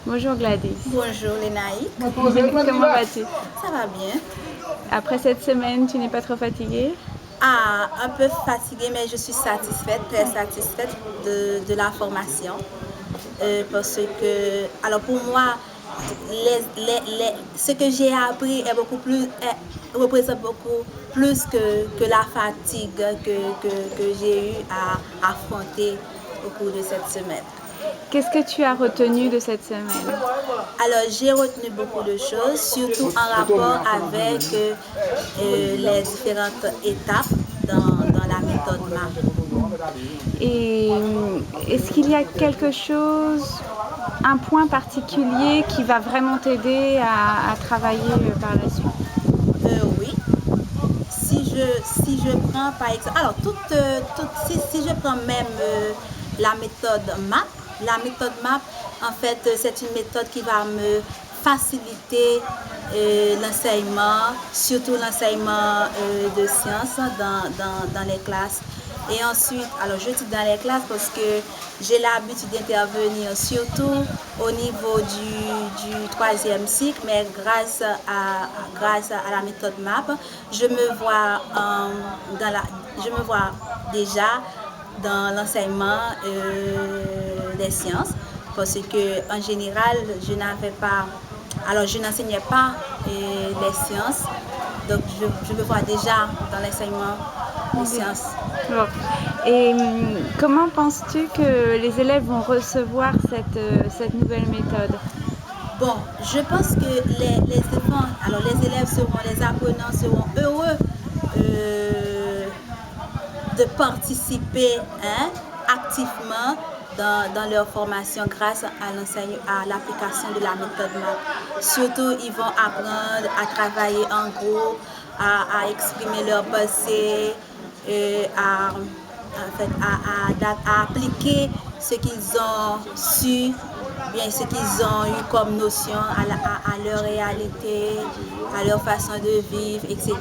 Bonjour Gladys. Bonjour Lénaïque. Comment vas-tu? Ça va bien? Après cette semaine, tu n'es pas trop fatiguée? Ah, un peu fatiguée, mais je suis satisfaite, très satisfaite de la formation. Parce que, alors pour moi, ce que j'ai appris est beaucoup plus, représente beaucoup plus que la fatigue que j'ai eu à affronter au cours de cette semaine. Qu'est-ce que tu as retenu de cette semaine? Alors, j'ai retenu beaucoup de choses, surtout en rapport avec les différentes étapes dans la méthode MAP. Et est-ce qu'il y a quelque chose, un point particulier qui va vraiment t'aider à travailler par la suite? Oui. Si je prends par exemple, alors si je prends même la méthode MAP, en fait, c'est une méthode qui va me faciliter l'enseignement, surtout l'enseignement de sciences dans les classes. Et ensuite, alors je dis dans les classes parce que j'ai l'habitude d'intervenir surtout au niveau du troisième cycle, mais grâce à la méthode MAP, je me vois déjà dans l'enseignement des sciences parce que en général, je n'enseignais pas les sciences, donc je me vois déjà dans l'enseignement des sciences. Bon. Et comment penses-tu que les élèves vont recevoir cette nouvelle méthode? Bon, je pense que les enfants, alors les apprenants seront heureux de participer activement dans leur formation grâce à l'application de la méthode MAP. Surtout, ils vont apprendre à travailler en groupe, à exprimer leurs pensées, à appliquer ce qu'ils ont su, bien ce qu'ils ont eu comme notion à leur réalité, à leur façon de vivre, etc.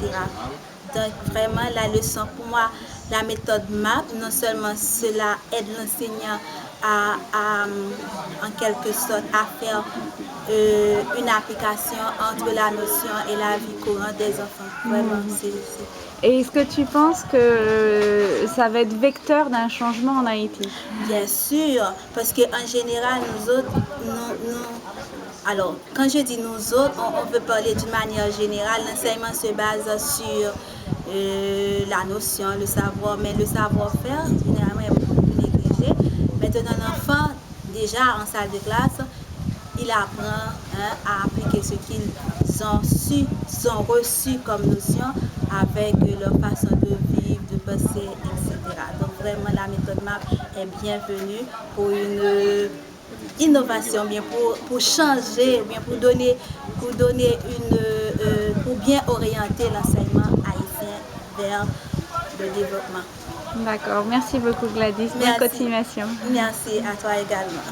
Donc vraiment la leçon pour moi, la méthode MAP, non seulement cela aide l'enseignant en quelque sorte à faire une application entre la notion et la vie courante des enfants. Vraiment, Et est-ce que tu penses que ça va être vecteur d'un changement en Haïti? Bien sûr, parce qu'en général, nous autres, alors, quand je dis nous autres, on peut parler d'une manière générale. L'enseignement se base sur la notion, le savoir, mais le savoir-faire, généralement, est beaucoup plus négligé. Maintenant, l'enfant, déjà en salle de classe, il apprend à appliquer ce qu'ils ont reçu comme notion avec leur façon de vivre, de penser, etc. Donc vraiment la méthode MAP est bienvenue pour une innovation, bien pour changer, bien pour bien orienter l'enseignement haïtien vers le développement. D'accord, merci beaucoup Gladys, bonne continuation. Merci à toi également.